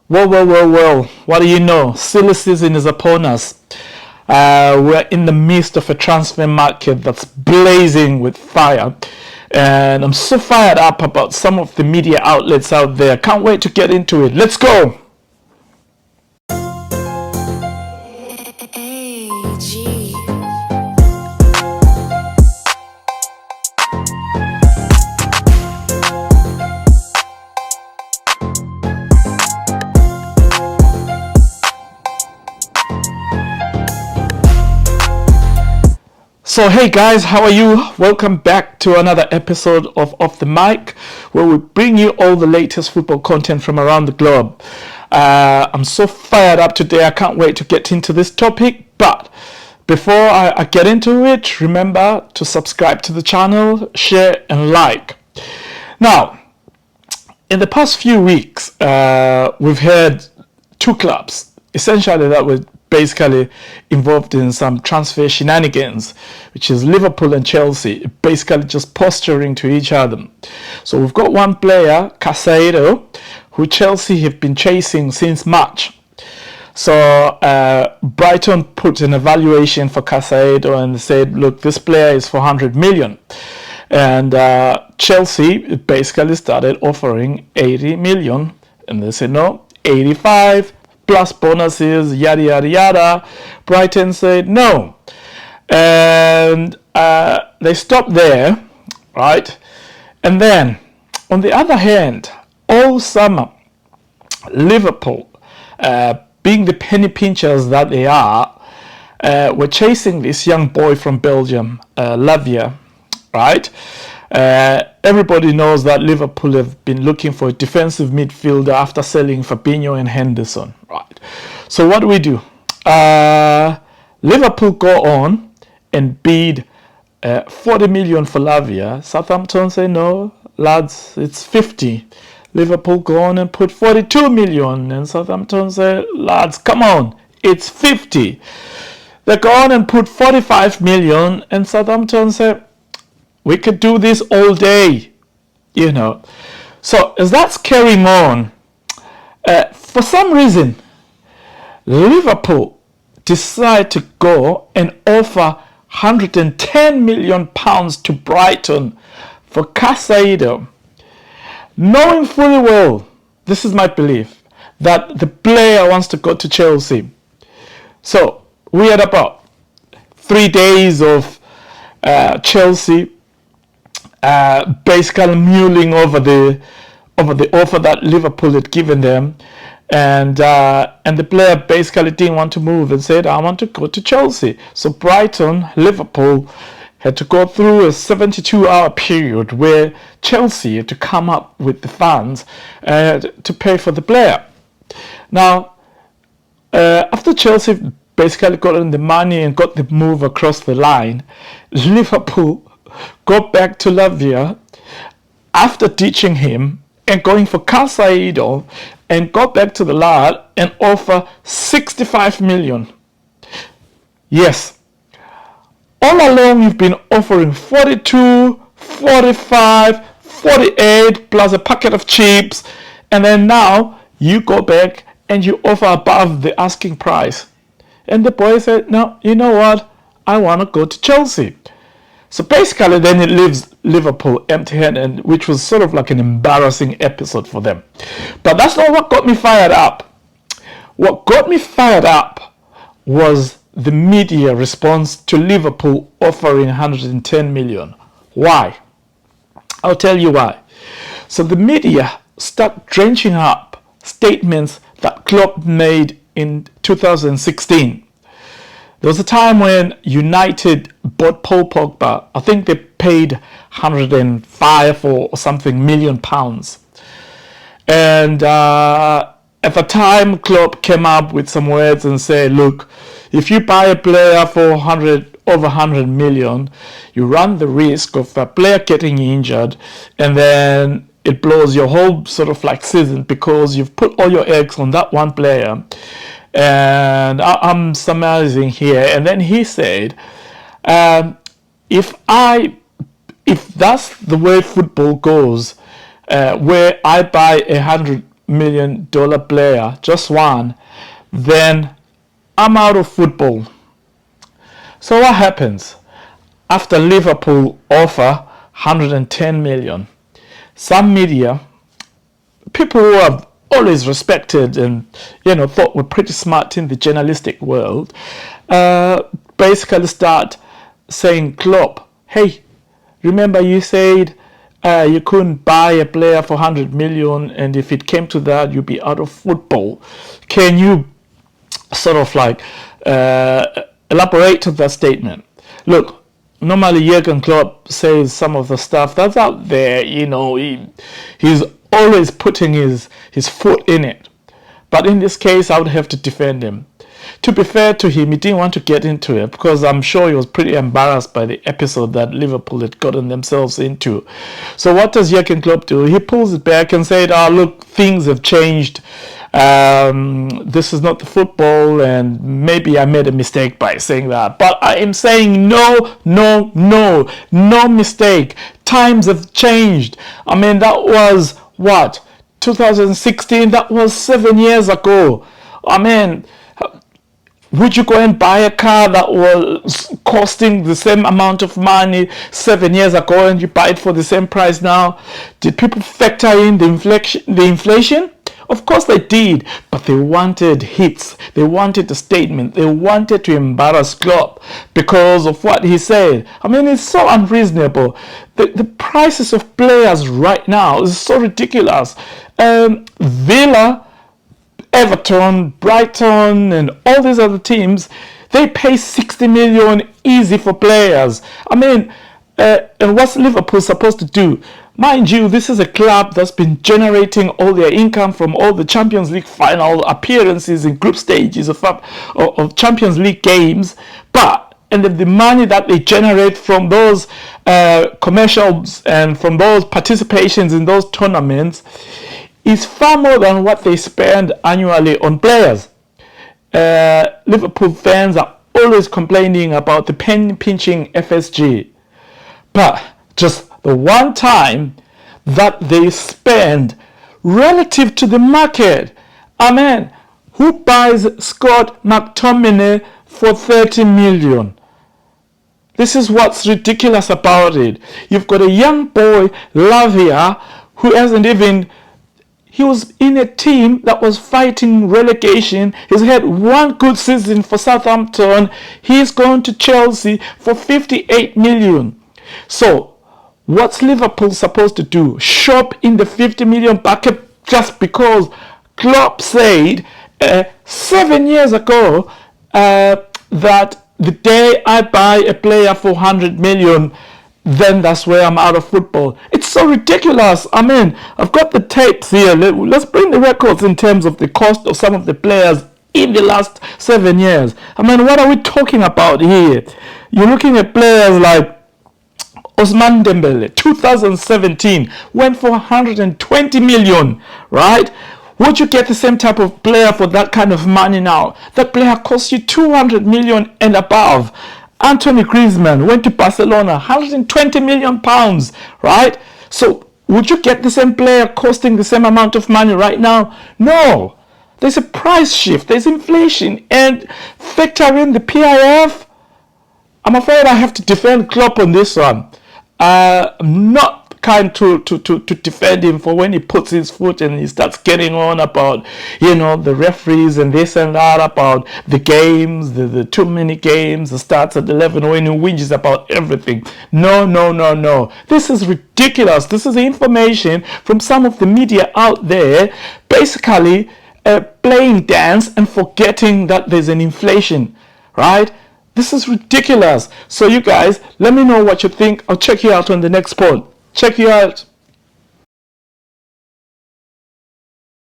Well. What do you know? Silly season is upon us. We're in the midst of a transfer market that's blazing with fire. And I'm so fired up about some of the media outlets out there. Can't wait to get into it. Let's go! So hey guys, how are you? Welcome back to another episode of Off the Mic, where we bring you all the latest football content from around the globe. I'm so fired up today. I can't wait to get into this topic. But before I get into it, remember to subscribe to the channel, share and like. Now, in the past few weeks, we've had two clubs essentially that were basically involved in some transfer shenanigans, which is Liverpool and Chelsea, basically just posturing to each other. So we've got one player, Casado, who Chelsea have been chasing since March. So Brighton put an evaluation for Casado and said, look, this player is 400 million. And Chelsea basically started offering 80 million. And they said, no, 85 plus bonuses, yada, yada, yada. Brighton said no. And they stopped there, right? And then, on the other hand, all summer, Liverpool, being the penny pinchers that they are, were chasing this young boy from Belgium, Lavia, right? Everybody knows that Liverpool have been looking for a defensive midfielder after selling Fabinho and Henderson, right? So what do we do? Liverpool go on and bid 40 million for Lavia. Southampton say no, lads, it's 50. Liverpool go on and put 42 million, and Southampton say, lads, come on, it's 50. They go on and put 45 million, and Southampton say, we could do this all day, you know. So as that's carrying on, for some reason, Liverpool decide to go and offer 110 million pounds to Brighton for Casado, knowing fully well, this is my belief, that the player wants to go to Chelsea. So we had about 3 days of Chelsea basically mulling over the offer that Liverpool had given them, and the player basically didn't want to move and said, I want to go to Chelsea. So Brighton, Liverpool had to go through a 72-hour period where Chelsea had to come up with the funds to pay for the player. Now, after Chelsea basically got in the money and got the move across the line, Liverpool got back to Lavia after ditching him and going for Casado, and got back to the lad and offer 65 million. Yes, all along you've been offering 42, 45, 48 plus a packet of chips, and then now you go back and you offer above the asking price. And the boy said, no, you know what, I want to go to Chelsea. So basically then it leaves Liverpool empty-handed, which was sort of like an embarrassing episode for them. But that's not what got me fired up. What got me fired up was the media response to Liverpool offering 110 million. Why? I'll tell you why. So the media start drenching up statements that Klopp made in 2016. There was a time when United bought Paul Pogba. I think they paid 105 or something million pounds. And at the time, Klopp came up with some words and said, look, if you buy a player for over 100 million, you run the risk of a player getting injured, and then it blows your whole sort of like season because you've put all your eggs on that one player. And I'm summarizing here, and then he said, if that's the way football goes, where I buy million player, just one, then I'm out of football. So what happens after Liverpool offer 110 million? Some media, people who have always respected and thought were pretty smart in the journalistic world, basically start saying, Klopp, hey, remember you said you couldn't buy a player for 100 million, and if it came to that, you'd be out of football. Can you sort of like elaborate on that statement? Look, normally Jurgen Klopp says some of the stuff that's out there, he's always putting his foot in it. But in this case, I would have to defend him. To be fair to him, he didn't want to get into it because I'm sure he was pretty embarrassed by the episode that Liverpool had gotten themselves into. So what does Jurgen Klopp do? He pulls it back and said, look, things have changed. This is not the football, and maybe I made a mistake by saying that. But I am saying no mistake. Times have changed. I mean, that was what? 2016? That was 7 years ago. I mean, would you go and buy a car that was costing the same amount of money 7 years ago and you buy it for the same price now? Did people factor in the inflation? Of course they did, but they wanted hits. They wanted a statement. They wanted to embarrass Klopp because of what he said. I mean, it's so unreasonable. The prices of players right now is so ridiculous. Villa, Everton, Brighton, and all these other teams, they pay 60 million easy for players. I mean, and what's Liverpool supposed to do? Mind you, this is a club that's been generating all their income from all the Champions League final appearances in group stages of Champions League games. And the money that they generate from those commercials and from those participations in those tournaments is far more than what they spend annually on players. Liverpool fans are always complaining about the penny-pinching FSG. But just the one time that they spend relative to the market. I mean, who buys Scott McTominay for 30 million? This is what's ridiculous about it. You've got a young boy, Lavia, who hasn't even... He was in a team that was fighting relegation. He's had one good season for Southampton. He's going to Chelsea for 58 million. So, what's Liverpool supposed to do? Shop in the 50 million bucket just because Klopp said 7 years ago that the day I buy a player for 100 million, then that's where I'm out of football. It's so ridiculous. I mean, I've got the tapes here. Let's bring the records in terms of the cost of some of the players in the last 7 years. I mean, what are we talking about here? You're looking at players like Ousmane Dembele, 2017, went for 120 million, right? Would you get the same type of player for that kind of money now? That player costs you 200 million and above. Anthony Griezmann went to Barcelona, 120 million pounds, right? So would you get the same player costing the same amount of money right now? No. There's a price shift, there's inflation, and factor in the PIF. I'm afraid I have to defend Klopp on this one. I'm not kind to defend him for when he puts his foot and he starts getting on about, the referees and this and that, about the games, the too many games, the starts at 11 when he whinges about everything. No. This is ridiculous. This is information from some of the media out there, basically playing dance and forgetting that there's an inflation, right? This is ridiculous. So you guys, let me know what you think. I'll check you out on the next pod. Check you out.